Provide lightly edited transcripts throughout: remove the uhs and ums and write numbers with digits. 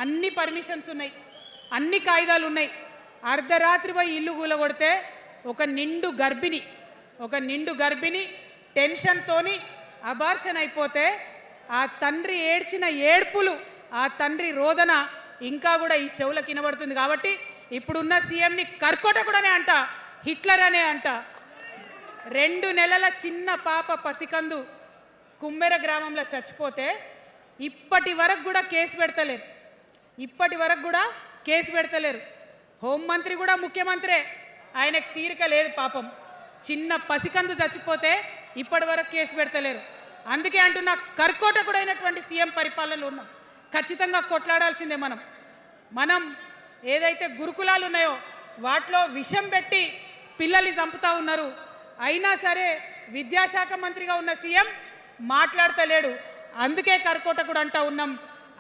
అన్ని పర్మిషన్స్ ఉన్నాయి, అన్ని కాయిదాలు ఉన్నాయి. అర్ధరాత్రి పోయి ఇల్లు కూలగొడితే ఒక నిండు గర్భిణి టెన్షన్తోని అబార్షన్ అయిపోతే ఆ తండ్రి ఏడ్చిన ఏడ్పులు, ఆ తండ్రి రోదన ఇంకా కూడా ఈ చెవులకు వినబడుతుంది. కాబట్టి ఇప్పుడున్న సీఎంని కర్కోటకుడనే అంట, హిట్లర్ అనే అంట. 2 నెలల చిన్న పాప పసికందు కుమ్మెర గ్రామంలో చచ్చిపోతే ఇప్పటి వరకు కూడా కేసు పెడతలేరు. హోంమంత్రి కూడా ముఖ్యమంత్రే, ఆయనకు తీరిక లేదు పాపం. చిన్న పసికందు చచ్చిపోతే ఇప్పటి వరకు కేసు పెడతలేరు. అందుకే అంటున్నా, కర్కోటకుడైనటువంటి సీఎం పరిపాలనలో ఉన్నాం. ఖచ్చితంగా కొట్లాడాల్సిందే. మనం ఏదైతే గురుకులాలు ఉన్నాయో వాటిలో విషం పెట్టి పిల్లల్ని చంపుతా ఉన్నారు. అయినా సరే విద్యాశాఖ మంత్రిగా ఉన్న సీఎం మాట్లాడతలేడు. అందుకే కర్కోటకుడు అంటా ఉన్నాం,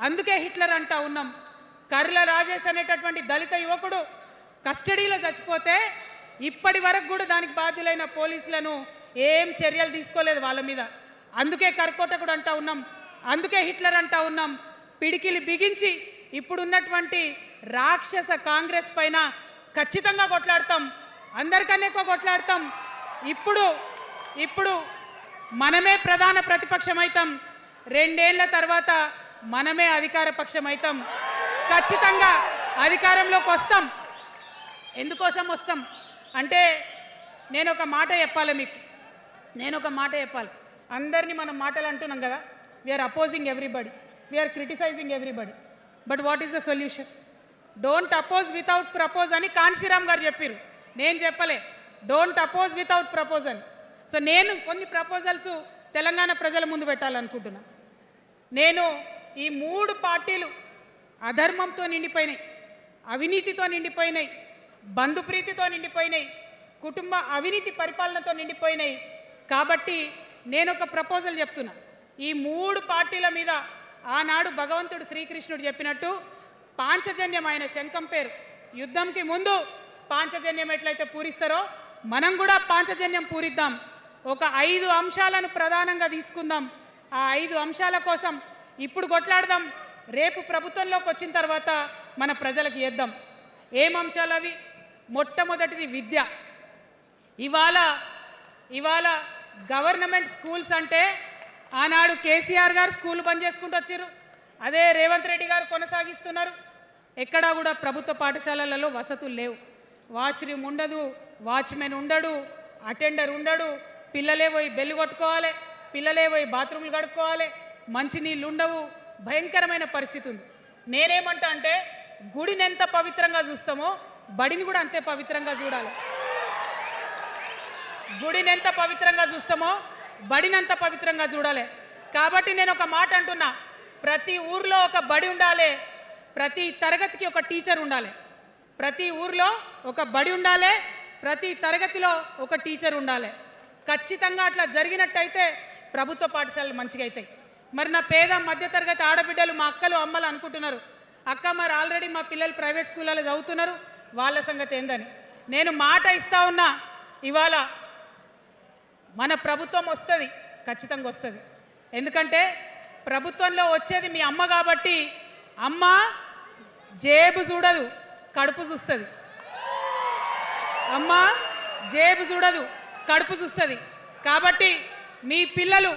అందుకే హిట్లర్ అంటా ఉన్నాం. కర్ల రాజేష్ అనేటటువంటి దళిత యువకుడు కస్టడీలో చచ్చిపోతే ఇప్పటి వరకు కూడా దానికి బాధ్యులైన పోలీసులను ఏం చర్యలు తీసుకోలేదు వాళ్ళ మీద. అందుకే కర్కోటకుడు అంటా ఉన్నాం, అందుకే హిట్లర్ అంటా ఉన్నాం. పిడికిలి బిగించి ఇప్పుడున్నటువంటి రాక్షస కాంగ్రెస్ పైన ఖచ్చితంగా కొట్లాడతాం, అందరికన్నా ఎక్కువ కొట్లాడతాం. ఇప్పుడు మనమే ప్రధాన ప్రతిపక్షం అవుతాం. 2 ఏళ్ల తర్వాత మనమే అధికార పక్షం అవుతాం. ఖచ్చితంగా అధికారంలోకి వస్తాం. ఎందుకోసం వస్తాం అంటే నేను ఒక మాట చెప్పాలి. అందరినీ మనం మాటలు అంటున్నాం కదా, we are opposing everybody, we are criticising everybody. But what is the solution? Don't oppose without propose అని కాన్షీరామ్ గారు చెప్పారు, నేను చెప్పలే. Don't oppose without proposal. So నేను కొన్ని ప్రపోజల్స్ తెలంగాణ ప్రజల ముందు పెట్టాలనుకుంటున్నా. నేను ఈ 3 పార్టీలు అధర్మంతో నిండిపోయినాయి, అవినీతితో నిండిపోయినాయి, బంధుప్రీతితో నిండిపోయినాయి, కుటుంబ అవినీతి పరిపాలనతో నిండిపోయినాయి. కాబట్టి నేను ఒక ప్రపోజల్ చెప్తున్నా. ఈ 3 పార్టీల మీద ఆనాడు భగవంతుడు శ్రీకృష్ణుడు చెప్పినట్టు పాంచజన్యం, ఆయన శంఖం పేరు, యుద్ధంకి ముందు పాంచజన్యం ఎట్లయితే పూరిస్తారో మనం కూడా పాంచజన్యం పూరిద్దాం. ఒక 5 అంశాలను ప్రధానంగా తీసుకుందాం. ఆ 5 అంశాల కోసం ఇప్పుడు కొట్లాడదాం. రేపు ప్రభుత్వంలోకి వచ్చిన తర్వాత మన ప్రజలకు ఇద్దాం. ఏం అంశాలు అవి? మొట్టమొదటిది విద్య. ఇవాళ గవర్నమెంట్ స్కూల్స్ అంటే ఆనాడు కేసీఆర్ గారు స్కూల్ బంద్ చేసుకుంటూ వచ్చారు, అదే రేవంత్ రెడ్డి గారు కొనసాగిస్తున్నారు. ఎక్కడా కూడా ప్రభుత్వ పాఠశాలలలో వసతులు లేవు. వాష్రూమ్ ఉండదు, వాచ్మెన్ ఉండడు, అటెండర్ ఉండడు. పిల్లలే పోయి బెల్లు కొట్టుకోవాలి, పిల్లలే పోయి బాత్రూమ్లు కడుక్కోవాలి, మంచినీళ్ళు ఉండవు. భయంకరమైన పరిస్థితి ఉంది. నేనేమంటా అంటే గుడిని ఎంత పవిత్రంగా చూస్తామో బడిని కూడా అంతే పవిత్రంగా చూడాలి. గుడిని ఎంత పవిత్రంగా చూస్తామో బడిని అంత పవిత్రంగా చూడాలి. కాబట్టి నేను ఒక మాట అంటున్నా, ప్రతి ఊర్లో ఒక బడి ఉండాలి, ప్రతి తరగతికి ఒక టీచర్ ఉండాలి. ప్రతి ఊర్లో ఒక బడి ఉండాలి, ప్రతి తరగతిలో ఒక టీచర్ ఉండాలి. ఖచ్చితంగా అట్లా జరిగినట్టయితే ప్రభుత్వ పాఠశాలలు మంచిగా అవుతాయి. మరి నా పేద మధ్యతరగతి ఆడబిడ్డలు, మా అక్కలు అమ్మలు అనుకుంటున్నారు, అక్క మరి ఆల్రెడీ మా పిల్లలు ప్రైవేట్ స్కూళ్ళలో చదువుతున్నారు, వాళ్ళ సంగతి ఏందని. నేను మాట ఇస్తా ఉన్నా, ఇవాళ మన ప్రభుత్వం వస్తుంది, ఖచ్చితంగా వస్తుంది. ఎందుకంటే ప్రభుత్వంలో వచ్చేది మీ అమ్మ కాబట్టి అమ్మ జేబు చూడదు, కడుపు చూస్తుంది. అమ్మ జేబు చూడదు, కడుపు చూస్తుంది. కాబట్టి మీ పిల్లలు